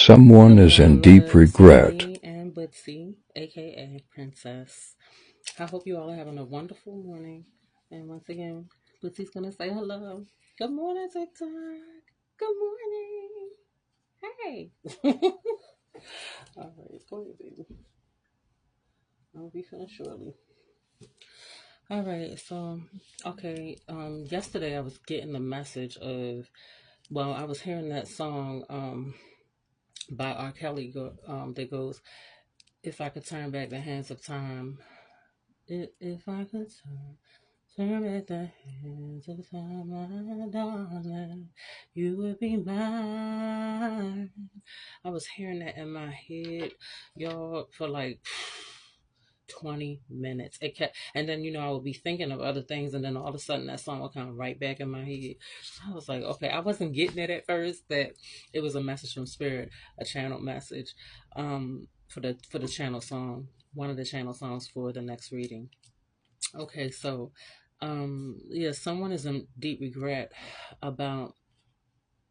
Someone is in Hello, deep loves. regret. Me and Bootsy, aka Princess. I hope you all are having a wonderful morning. And once again, Bootsy's gonna say hello. Good morning, TikTok. Good morning. Hey. All right, go ahead, baby. I'll be finished shortly. All right, so okay. Yesterday I was getting the message of, well, I was hearing that song by R. Kelly that goes, "If I could turn back the hands of time." If I could turn back the hands of time, my darling, you would be mine. I was hearing that in my head, y'all, for like 20 minutes. It kept, and then, I would be thinking of other things, and then all of a sudden that song would come right back in my head. I was like, okay, I wasn't getting it at first, that it was a message from Spirit, a channel message, for the channel song, one of the channel songs for the next reading. Okay, so yeah, someone is in deep regret about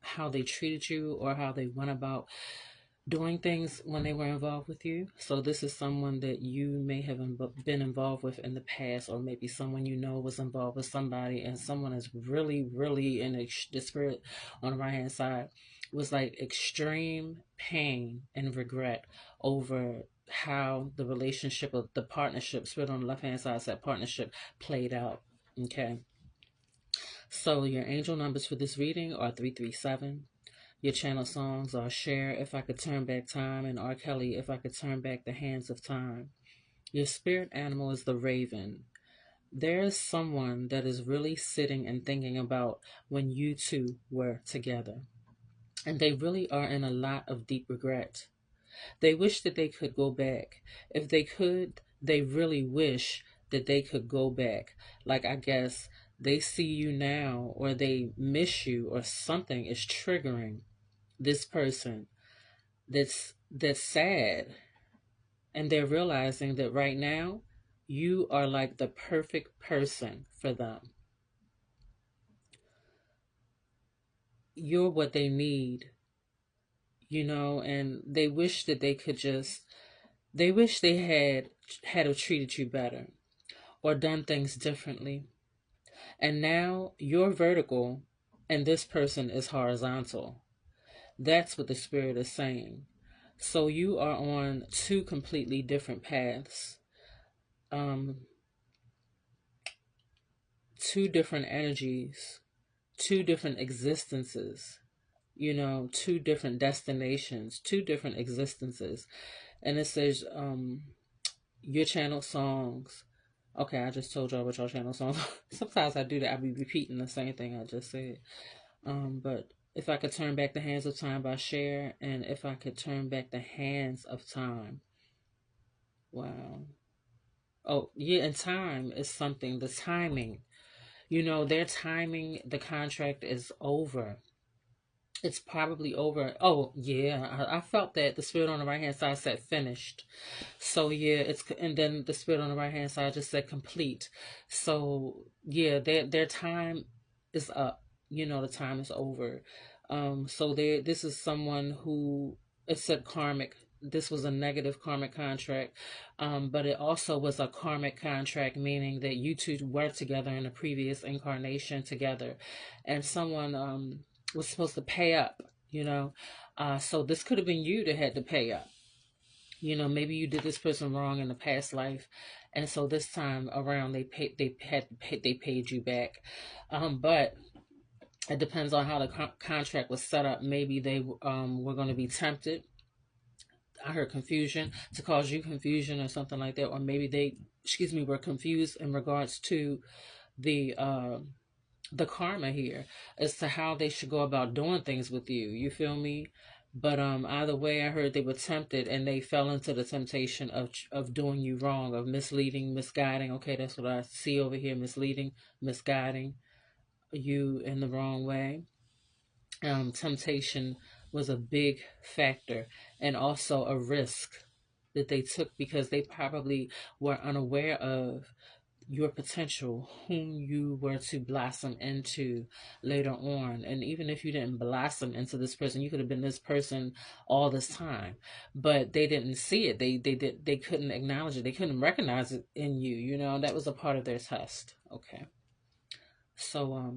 how they treated you or how they went about doing things when they were involved with you. So this is someone that you may have been involved with in the past, or maybe someone you know was involved with somebody, and someone is really, really in the spirit on the right hand side was like extreme pain and regret over how the relationship of the partnership, spirit on the left hand side said partnership, played out. Okay. So your angel numbers for this reading are 337. Your channel songs are Share, If I Could Turn Back Time, and R. Kelly, If I Could Turn Back the Hands of Time. Your spirit animal is the raven. There is someone that is really sitting and thinking about when you two were together. And they really are in a lot of deep regret. They wish that they could go back. If they could, they really wish that they could go back. Like, I guess they see you now, or they miss you, or something is triggering this person that's sad, and they're realizing that right now you are like the perfect person for them. You're what they need, and they wish that they wish they had have treated you better or done things differently. And now you're vertical and this person is horizontal. That's what the spirit is saying. So you are on two completely different paths. Um, Two different energies, two different existences, two different destinations, two different existences. And it says, your channel songs. Okay, I just told y'all what your channel songs. Sometimes I do that. I be repeating the same thing I just said. But if I could turn back the hands of time by Cher, and if I could turn back the hands of time. Wow. Oh, yeah, and time is something, the timing. Their timing, the contract is over. It's probably over. Oh, yeah. I felt that the spirit on the right hand side said finished. So, yeah, and then the spirit on the right hand side just said complete. So, yeah, their time is up. The time is over. So this is someone who, it said karmic. This was a negative karmic contract, but it also was a karmic contract, meaning that you two were together in a previous incarnation together, and someone was supposed to pay up. So this could have been you that had to pay up. Maybe you did this person wrong in the past life, and so this time around they paid you back. But it depends on how the contract was set up. Maybe they were going to be tempted. I heard confusion to cause you confusion or something like that, or maybe they, excuse me, were confused in regards to the uh, the karma here as to how they should go about doing things with you. You feel me? But either way, I heard they were tempted and they fell into the temptation of doing you wrong, of misleading, misguiding. Okay, that's what I see over here: misleading, misguiding you in the wrong way. Temptation was a big factor, and also a risk that they took because they probably were unaware of your potential, whom you were to blossom into later on. And even if you didn't blossom into this person, you could have been this person all this time, but they didn't see it. They couldn't acknowledge it. They couldn't recognize it in you. You know, that was a part of their test. Okay. So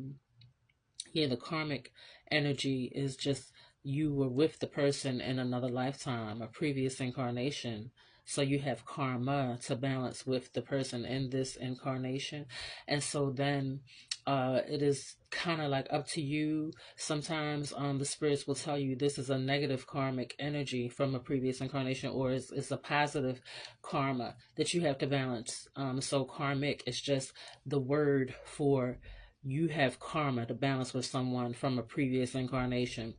yeah, the karmic energy is just you were with the person in another lifetime, a previous incarnation. So you have karma to balance with the person in this incarnation. And so then it is kind of like up to you. Sometimes the spirits will tell you this is a negative karmic energy from a previous incarnation, or it's a positive karma that you have to balance. So karmic is just the word for you have karma to balance with someone from a previous incarnation.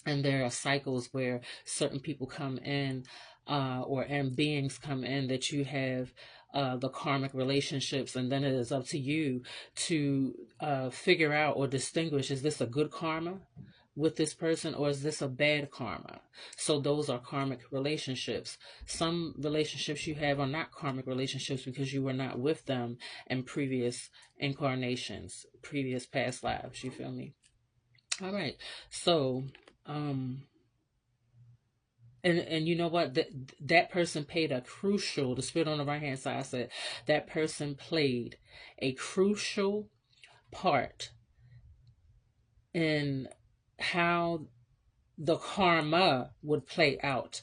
And there are cycles where certain people come in, and beings come in that you have the karmic relationships, and then it is up to you to figure out or distinguish, is this a good karma with this person, or is this a bad karma? So those are karmic relationships. Some relationships you have are not karmic relationships because you were not with them in previous incarnations, previous past lives. You feel me? All right. So um and you know what, that person played a crucial, the spirit on the right hand side said that person played a crucial part in how the karma would play out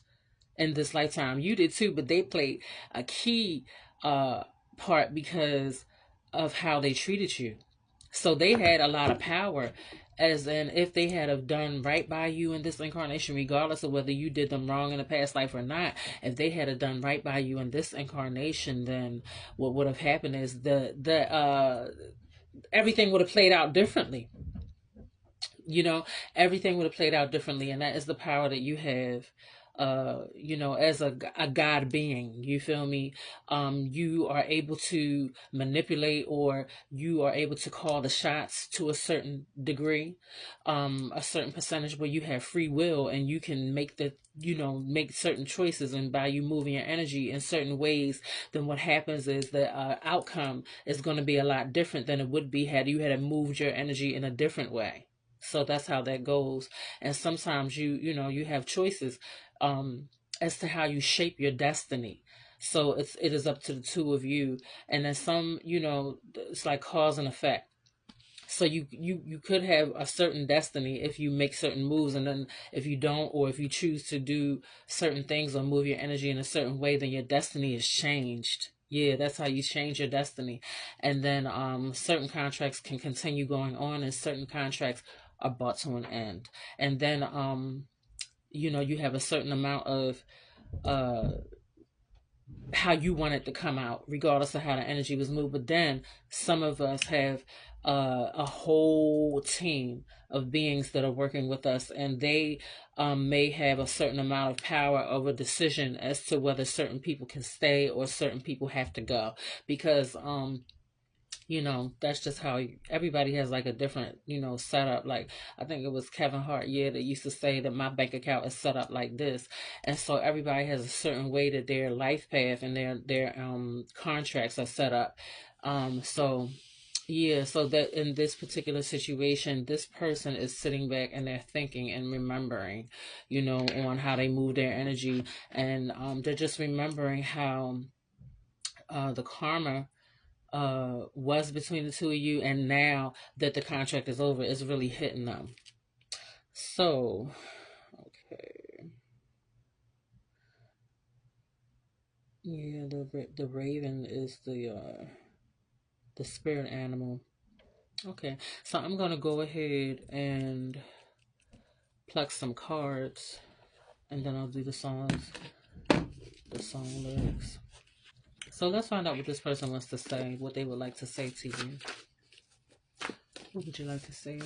in this lifetime. You did too, but they played a key uh part because of how they treated you. So they had a lot of power, as in if they had have done right by you in this incarnation, regardless of whether you did them wrong in a past life or not. If they had have done right by you in this incarnation, then what would have happened is the everything would have played out differently. You know, everything would have played out differently, and that is the power that you have, you know, as a god being. You feel me? You are able to manipulate, or you are able to call the shots to a certain degree, a certain percentage where you have free will, and you can make the, you know, make certain choices. And by you moving your energy in certain ways, then what happens is the outcome is going to be a lot different than it would be had you had moved your energy in a different way. So that's how that goes. And sometimes you know, you have choices um as to how you shape your destiny. So it is up to the two of you. And then some, you know, it's like cause and effect. So you could have a certain destiny if you make certain moves, and then if you don't, or if you choose to do certain things or move your energy in a certain way, then your destiny is changed. Yeah, that's how you change your destiny. And then certain contracts can continue going on, and certain contracts are brought to an end. And then you know, you have a certain amount of uh how you want it to come out, regardless of how the energy was moved. But then some of us have a whole team of beings that are working with us, and they may have a certain amount of power over decision as to whether certain people can stay or certain people have to go. Because you know, that's just how everybody has like a different, you know, setup. Like I think it was Kevin Hart, yeah, that used to say that my bank account is set up like this. And so everybody has a certain way that their life path and their contracts are set up. So yeah, so that in this particular situation, this person is sitting back and they're thinking and remembering, you know, on how they move their energy. And they're just remembering how the karma was between the two of you, and now that the contract is over, it's really hitting them. So, okay, yeah, the raven is the spirit animal. Okay, so I'm gonna go ahead and pluck some cards, and then I'll do the song lyrics. So let's find out what this person wants to say, what they would like to say to you. What would you like to say?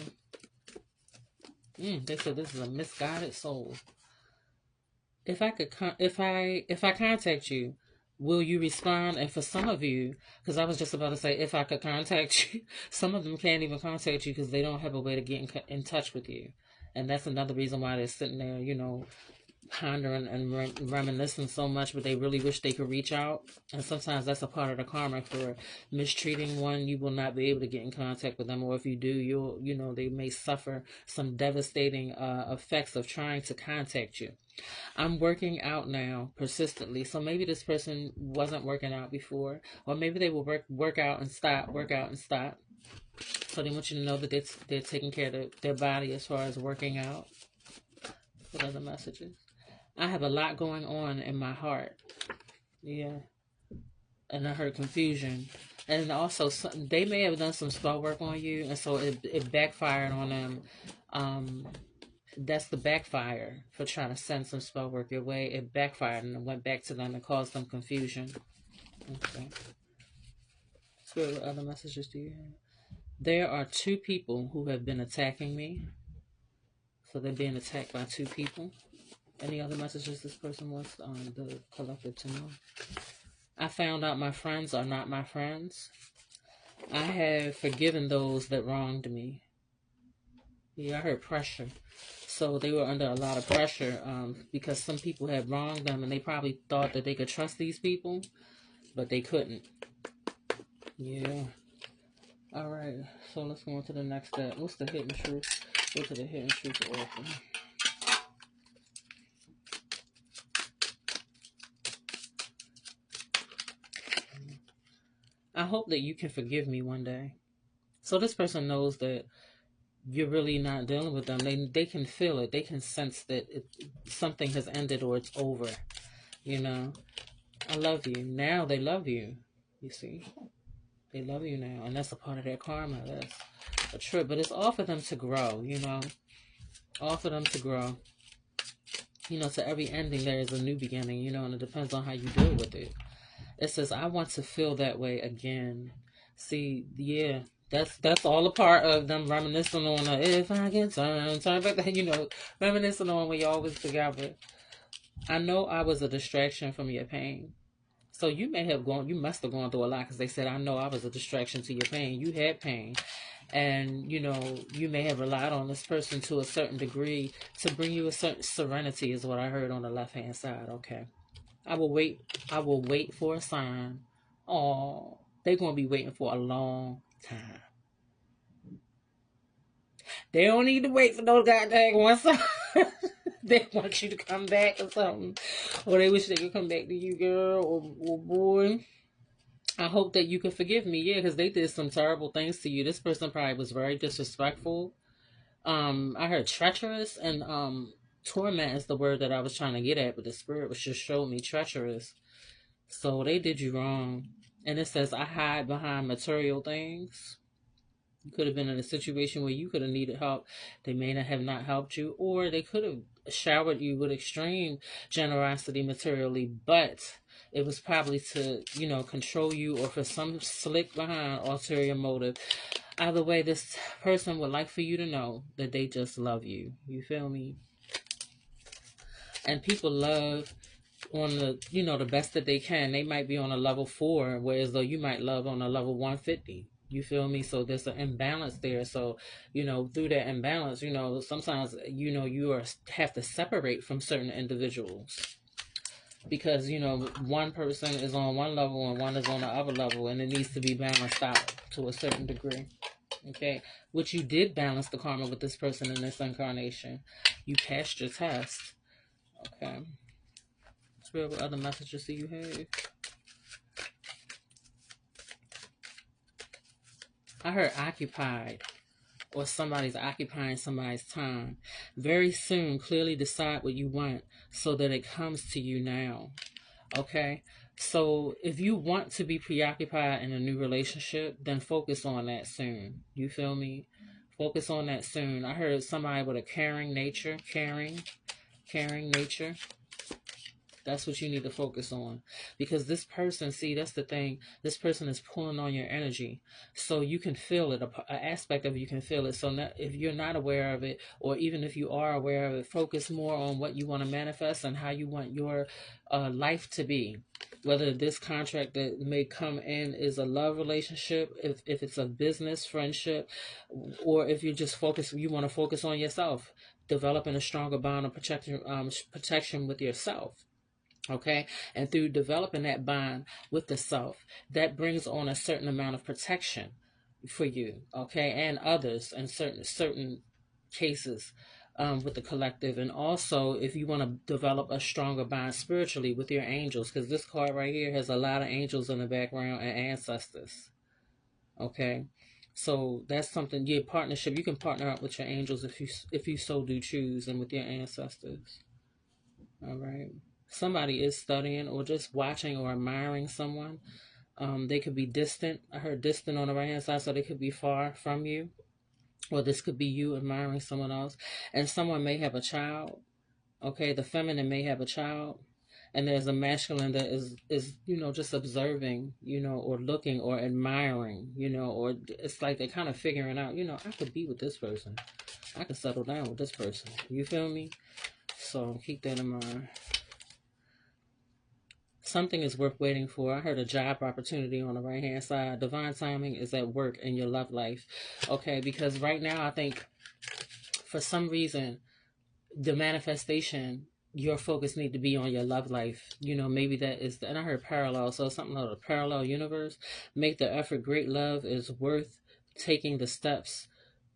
They said this is a misguided soul. If I could, if I contact you, will you respond? And for some of you, because I was just about to say, if I could contact you, some of them can't even contact you because they don't have a way to get in touch with you, and that's another reason why they're sitting there, you know, pondering and reminiscing so much, but they really wish they could reach out. And sometimes that's a part of the karma for mistreating one. You will not be able to get in contact with them, or if you do, they may suffer some devastating effects of trying to contact you. I'm working out now persistently, so maybe this person wasn't working out before, or maybe they will work out and stop, work out and stop. So they want you to know that they're taking care of their body as far as working out. What other messages? I have a lot going on in my heart. Yeah. And I heard confusion. And also, they may have done some spell work on you, and so it backfired on them. That's the backfire for trying to send some spell work your way. It backfired and it went back to them and caused them confusion. Okay. So what other messages do you have? There are 2 people who have been attacking me. So they're being attacked by 2 people. Any other messages this person wants the collective to know? I found out my friends are not my friends. I have forgiven those that wronged me. Yeah, I heard pressure. So they were under a lot of pressure because some people had wronged them, and they probably thought that they could trust these people, but they couldn't. Yeah. All right. So let's go on to the next step. What's the hidden truth? Go to the hidden truth oracle. I hope that you can forgive me one day. So this person knows that you're really not dealing with them. They can feel it. They can sense that something has ended or it's over. I love you. Now they love you. You see? They love you now. And that's a part of their karma. That's a trip. But it's all for them to grow, All for them to grow. To every ending there is a new beginning, and it depends on how you deal with it. It says, I want to feel that way again. See, yeah, that's all a part of them reminiscing on if I can turn back, reminiscing on when y'all was together. I know I was a distraction from your pain. So you must have gone through a lot, because they said, I know I was a distraction to your pain. You had pain. And, you may have relied on this person to a certain degree to bring you a certain serenity, is what I heard on the left-hand side. Okay. I will wait for a sign. Oh, they're going to be waiting for a long time. They don't need to wait for those goddamn one sign. They want you to come back or something. Or they wish they could come back to you, girl or boy. I hope that you can forgive me. Yeah, because they did some terrible things to you. This person probably was very disrespectful. I heard treacherous, and torment is the word that I was trying to get at, but the spirit was just showing me treacherous. So they did you wrong. And it says, I hide behind material things. You could have been in a situation where you could have needed help. They may not have not helped you, or they could have showered you with extreme generosity materially, but it was probably to, control you, or for some slick behind ulterior motive. Either way, this person would like for you to know that they just love you. You feel me? And people love on the, the best that they can. They might be on a level 4, whereas though you might love on a level 150. You feel me? So there's an imbalance there. So, through that imbalance, sometimes, you have to separate from certain individuals. Because, one person is on one level and one is on the other level, and it needs to be balanced out to a certain degree. Okay? Which you did balance the karma with this person in this incarnation. You passed your test. Okay? What other messages do you have? I heard occupied, or somebody's occupying somebody's time. Very soon, clearly decide what you want so that it comes to you now. Okay? So if you want to be preoccupied in a new relationship, then focus on that soon. You feel me? Focus on that soon. I heard somebody with a caring nature. Caring nature. That's what you need to focus on. Because this person, see, that's the thing. This person is pulling on your energy. So you can feel it. An aspect of you can feel it. So if you're not aware of it, or even if you are aware of it, focus more on what you want to manifest and how you want your life to be. Whether this contract that may come in is a love relationship, if it's a business, friendship, or if you want to focus on yourself. developing a stronger bond of protection with yourself. Okay, and through developing that bond with the self, that brings on a certain amount of protection for you, okay, and others in certain cases, with the collective. And also, if you want to develop a stronger bond spiritually with your angels, because this card right here has a lot of angels in the background and ancestors. Okay, so that's something. Your partnership, you can partner up with your angels if you so do choose, and with your ancestors. All right. Somebody is studying or just watching or admiring someone. They could be distant. I heard distant on the right hand side, so they could be far from you. Or this could be you admiring someone else. And someone may have a child. Okay, the feminine may have a child. And there's a masculine that is just observing, or looking or admiring, or it's like they're kind of figuring out, I could be with this person. I could settle down with this person. You feel me? So keep that in mind. Something is worth waiting for. I heard a job opportunity on the right hand side. Divine timing is at work in your love life. Okay, because right now I think for some reason the manifestation, your focus need to be on your love life. Maybe that is, and I heard parallel, so something like a parallel universe. Make the effort. Great love is worth taking the steps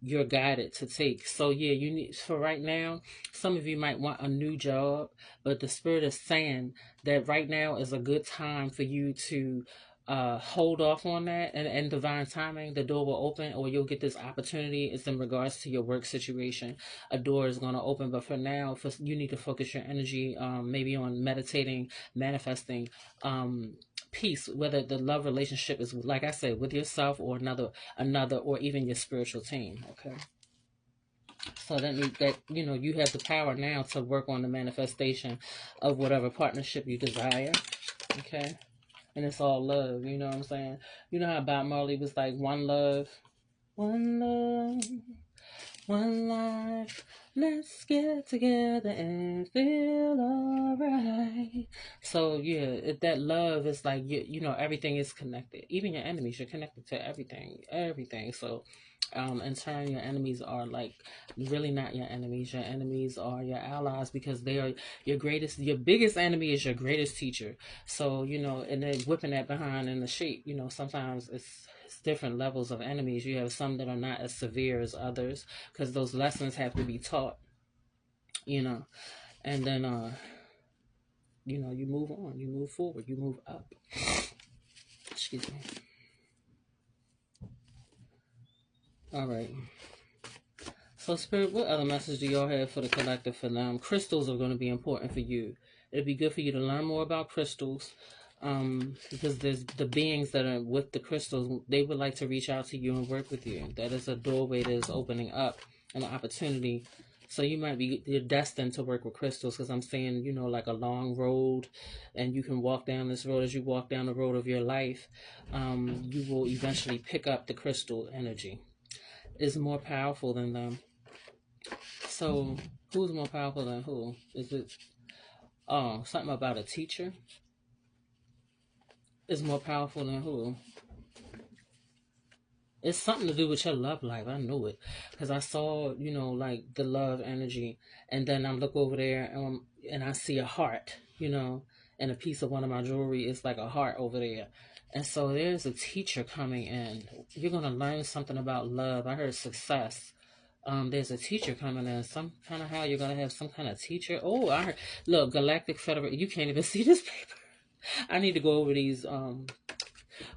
you're guided to take. So yeah, you need, for right now, some of you might want a new job, but the spirit is saying that right now is a good time for you to hold off on that, and divine timing, the door will open, or you'll get this opportunity. It's in regards to your work situation. A door is going to open, but for now, you need to focus your energy, maybe on meditating, manifesting, peace, whether the love relationship is, like I said, with yourself or another, or even your spiritual team. Okay, so you have the power now to work on the manifestation of whatever partnership you desire. Okay, and it's all love. You know what I'm saying? You know how Bob Marley was like, one love, one love, one life. Let's get together and feel alright. So yeah, that love is like, everything is connected. Even your enemies, you're connected to everything. So, in turn, your enemies are like really not your enemies. Your enemies are your allies, because they are your biggest enemy is your greatest teacher. So, and then whipping that behind in the shape, sometimes it's different levels of enemies. You have some that are not as severe as others, because those lessons have to be taught, and then, you move on, you move forward, you move up. Excuse me. All right. So, Spirit, what other message do y'all have for the collective for them? Crystals are going to be important for you. It'd be good for you to learn more about crystals, because there's the beings that are with the crystals. They would like to reach out to you and work with you. That is a doorway that is opening up, an opportunity. So you're destined to work with crystals, because I'm saying, like a long road, and you can walk down this road. As you walk down the road of your life, you will eventually pick up the crystal energy. It's more powerful than them. So who's more powerful than who? Is it something about a teacher? Is more powerful than who? It's something to do with your love life. I knew it, because I saw, like the love energy, and then I look over there, and I see a heart, and a piece of one of my jewelry is like a heart over there. And so there's a teacher coming in. You're gonna learn something about love. I heard success. There's a teacher coming in. Some kind of how you're gonna have some kind of teacher. Oh, I heard. Look, Galactic Federation. You can't even see this paper. I need to go over these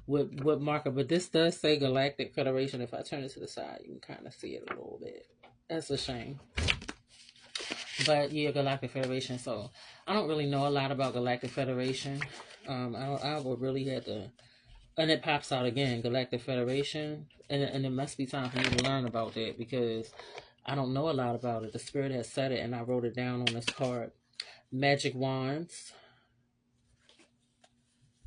with marker, but this does say Galactic Federation. If I turn it to the side, you can kind of see it a little bit. That's a shame. But yeah, Galactic Federation. So I don't really know a lot about Galactic Federation. I would really have to. And it pops out again, Galactic Federation, and it must be time for me to learn about that, because I don't know a lot about it. The Spirit has said it, and I wrote it down on this card. Magic wands.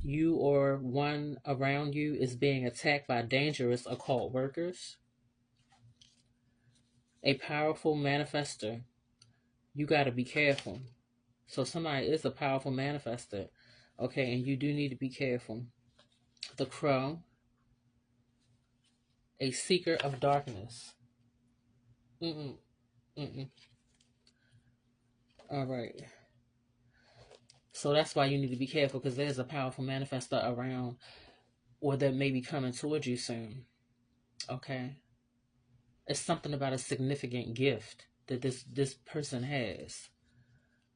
You or one around you is being attacked by dangerous occult workers. A powerful manifester. You got to be careful. So somebody is a powerful manifester. Okay, and you do need to be careful. The Crow. A seeker of darkness. Mm-mm. Mm-mm. All right. So that's why you need to be careful, because there's a powerful manifester around, or that may be coming towards you soon. Okay. It's something about a significant gift that this person has.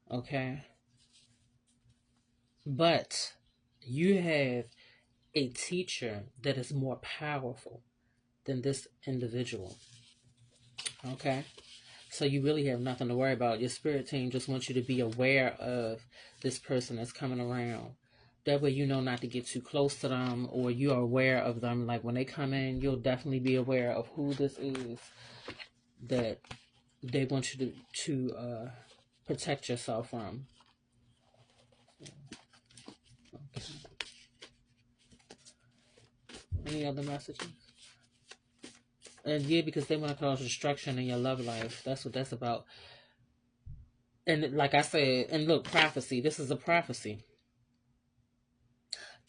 Okay. But you have a teacher that is more powerful than this individual. Okay. So you really have nothing to worry about. Your spirit team just wants you to be aware of this person that's coming around. That way you know not to get too close to them, or you are aware of them. Like when they come in, you'll definitely be aware of who this is that they want you to protect yourself from. Okay. Any other messages? And yeah, because they want to cause destruction in your love life. That's what that's about. And like I said, and look, prophecy. This is a prophecy.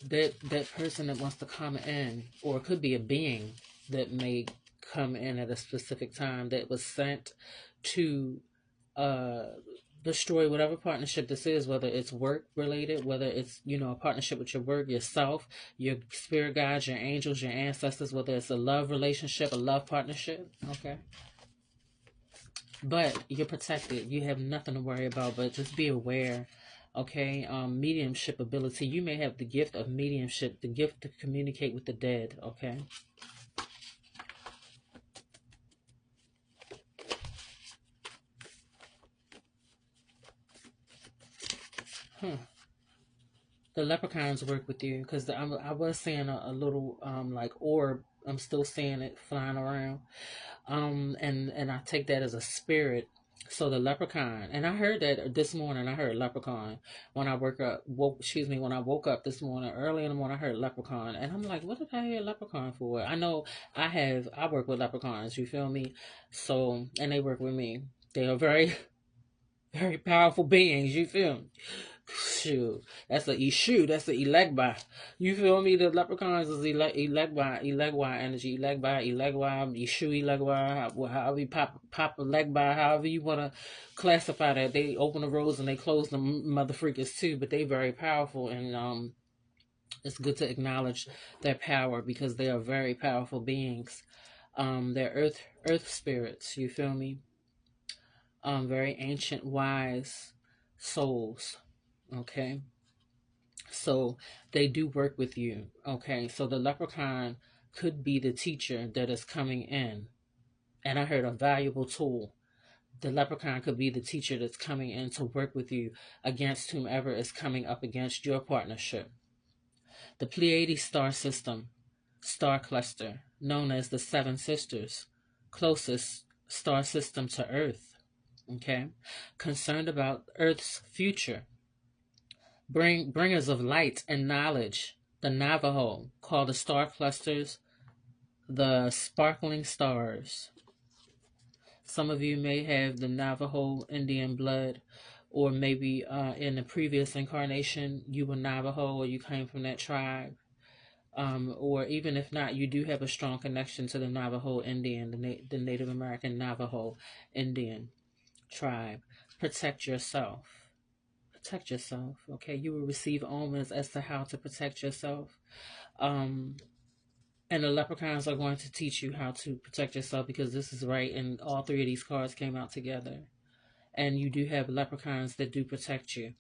That person that wants to come in, or it could be a being that may come in at a specific time, that was sent to uh destroy whatever partnership this is, whether it's work related, whether it's, you know, a partnership with your work, yourself, your spirit guides, your angels, your ancestors, whether it's a love relationship, a love partnership. Okay. But you're protected. You have nothing to worry about, but just be aware. Okay. Mediumship ability. You may have the gift of mediumship, the gift to communicate with the dead. Okay. Huh. The leprechauns work with you, because I was seeing a little like orb. I'm still seeing it flying around. And I take that as a spirit. So the leprechaun, and I heard that this morning. I heard leprechaun when I when I woke up this morning, early in the morning. I heard leprechaun, and I'm like, what did I hear leprechaun for? I know I work with leprechauns. You feel me? So, and they work with me. They are very very powerful beings. You feel me? Shoot, that's a Ishu. That's a Elegba. You feel me? The leprechauns is Elegba energy, Elegba, Ishu, Elegba. However you pop Elegba, however you want to classify that. They open the roads and they close the mother freakers too, but they very powerful, and it's good to acknowledge their power, because they are very powerful beings. They're earth spirits. You feel me? Very ancient, wise souls. Okay. So they do work with you. Okay. So the leprechaun could be the teacher that is coming in. And I heard a valuable tool. The leprechaun could be the teacher that's coming in to work with you against whomever is coming up against your partnership. The Pleiades star system, star cluster, known as the Seven Sisters, closest star system to Earth. Okay. Concerned about Earth's future. Bringers of light and knowledge, the Navajo, call the star clusters the sparkling stars. Some of you may have the Navajo Indian blood, or maybe in a previous incarnation you were Navajo, or you came from that tribe. Or even if not, you do have a strong connection to the Navajo Indian, the Native American Navajo Indian tribe. Protect yourself. Protect yourself. Okay, you will receive omens as to how to protect yourself. And the leprechauns are going to teach you how to protect yourself, because this is right, and all three of these cards came out together. And you do have leprechauns that do protect you.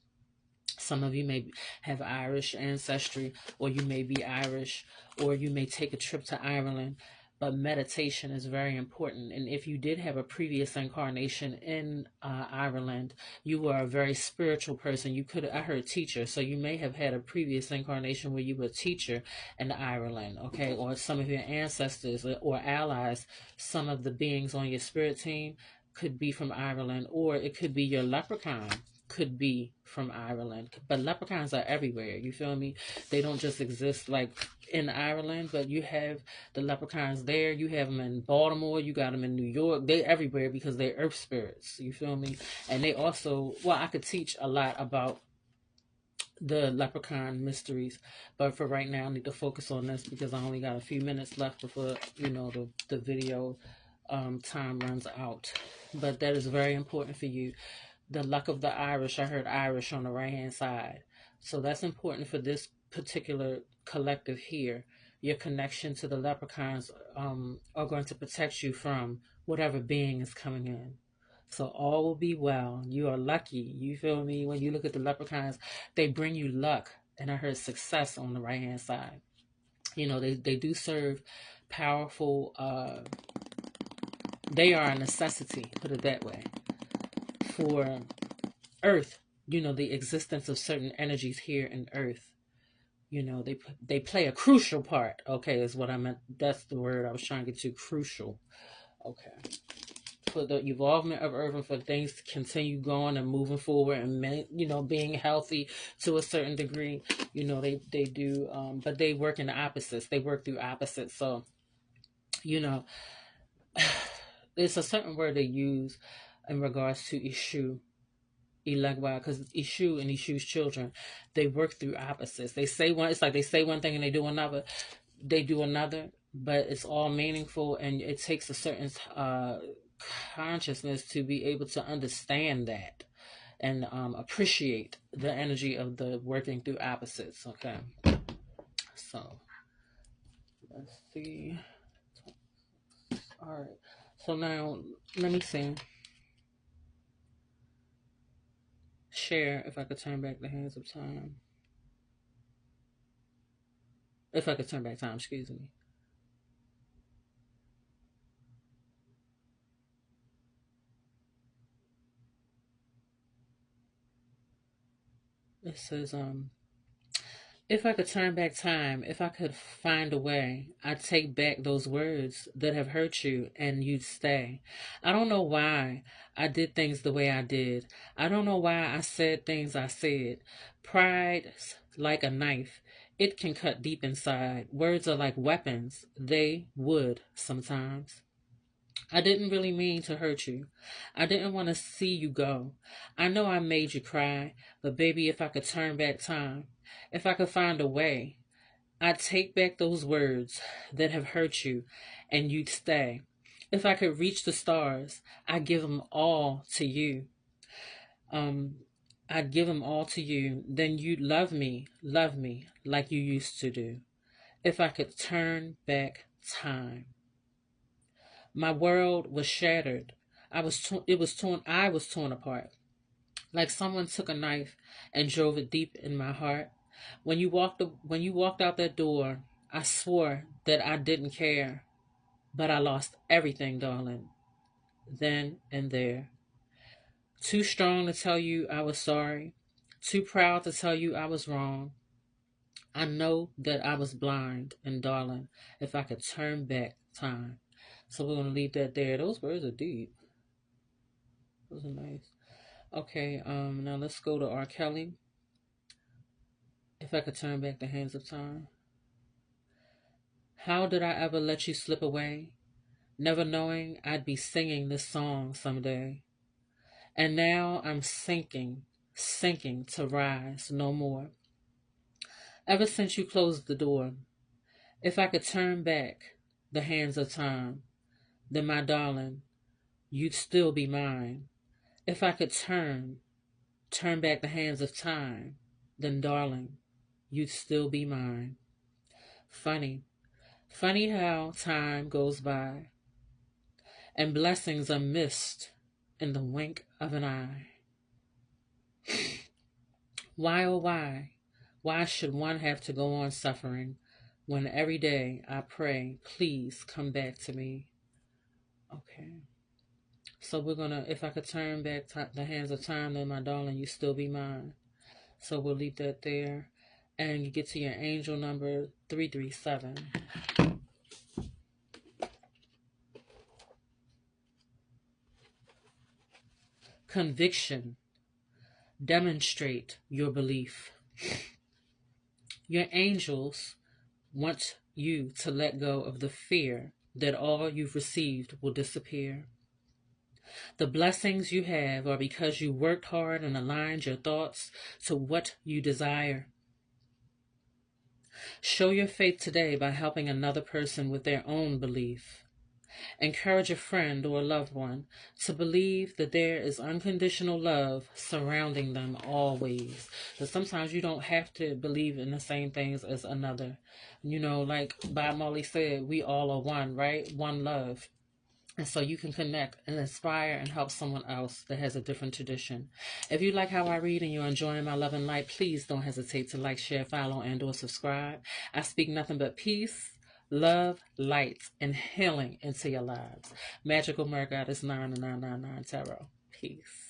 Some of you may have Irish ancestry, or you may be Irish, or you may take a trip to Ireland. But meditation is very important. And if you did have a previous incarnation in Ireland, you were a very spiritual person. I heard teacher. So you may have had a previous incarnation where you were a teacher in Ireland, okay? Or some of your ancestors or allies, some of the beings on your spirit team could be from Ireland, or it could be your leprechaun could be from Ireland. But leprechauns are everywhere. You feel me? They don't just exist like in Ireland, but you have the leprechauns there. You have them in Baltimore. You got them in New York. They're everywhere because they're earth spirits. You feel me? And they also, well, I could teach a lot about the leprechaun mysteries, but for right now I need to focus on this, because I only got a few minutes left before, you know, the video time runs out. But that is very important for you. the luck of the Irish. I heard Irish on the right hand side. So that's important for this particular collective here. Your connection to the leprechauns are going to protect you from whatever being is coming in. So all will be well. You are lucky. You feel me? When you look at the leprechauns, they bring you luck. And I heard success on the right hand side. They do serve powerful, they are a necessity, put it that way, for Earth, the existence of certain energies here in Earth. They play a crucial part. Okay, is what I meant. That's the word I was trying to get to. Crucial. Okay. For the evolvement of Earth and for things to continue going and moving forward and being healthy to a certain degree. They do, but they work in the opposites. They work through opposites. So, it's a certain word they use in regards to Ishu. Elegwa, because Ishu and Ishu's children, they work through opposites. They say one, it's like they say one thing and they do another. They do another, but it's all meaningful, and it takes a certain consciousness to be able to understand that and appreciate the energy of the working through opposites. Okay, so let's see. All right, so now let me see. Share if I could turn back the hands of time. If I could turn back time, excuse me. It says, if I could turn back time, if I could find a way, I'd take back those words that have hurt you and you'd stay. I don't know why I did things the way I did. I don't know why I said things I said. Pride's like a knife. It can cut deep inside. Words are like weapons. They would sometimes. I didn't really mean to hurt you. I didn't want to see you go. I know I made you cry, but baby, if I could turn back time, if I could find a way, I'd take back those words that have hurt you and you'd stay. If I could reach the stars, I'd give them all to you. Um, I'd give them all to you. Then you'd love me like you used to do. If I could turn back time. My world was shattered. I was torn apart. Like someone took a knife and drove it deep in my heart. When you walked out that door, I swore that I didn't care, but I lost everything, darling. Then and there. Too strong to tell you I was sorry. Too proud to tell you I was wrong. I know that I was blind, and darling, if I could turn back time. So we're gonna leave that there. Those words are deep. Those are nice. Okay, now let's go to R. Kelly. If I could turn back the hands of time. How did I ever let you slip away? Never knowing I'd be singing this song someday. And now I'm sinking to rise no more. Ever since you closed the door, if I could turn back the hands of time, then my darling, you'd still be mine. If I could turn back the hands of time, then darling, you'd still be mine. Funny how time goes by, and blessings are missed in the wink of an eye. Why, oh why? Why should one have to go on suffering when every day I pray, please come back to me? Okay. So we're going to, if I could turn back the hands of time, then my darling, you still be mine. So we'll leave that there. And you get to your angel number 337. Conviction. Demonstrate your belief. Your angels want you to let go of the fear that all you've received will disappear. The blessings you have are because you worked hard and aligned your thoughts to what you desire. Show your faith today by helping another person with their own belief. Encourage a friend or a loved one to believe that there is unconditional love surrounding them always. So sometimes you don't have to believe in the same things as another. You know, like Bob Marley said, we all are one, right? One love. And so you can connect and inspire and help someone else that has a different tradition. If you like how I read and you're enjoying my love and light, please don't hesitate to like, share, follow, and or subscribe. I speak nothing but peace, love, light, and healing into your lives. Magical Murder Goddess 9999 Tarot. Peace.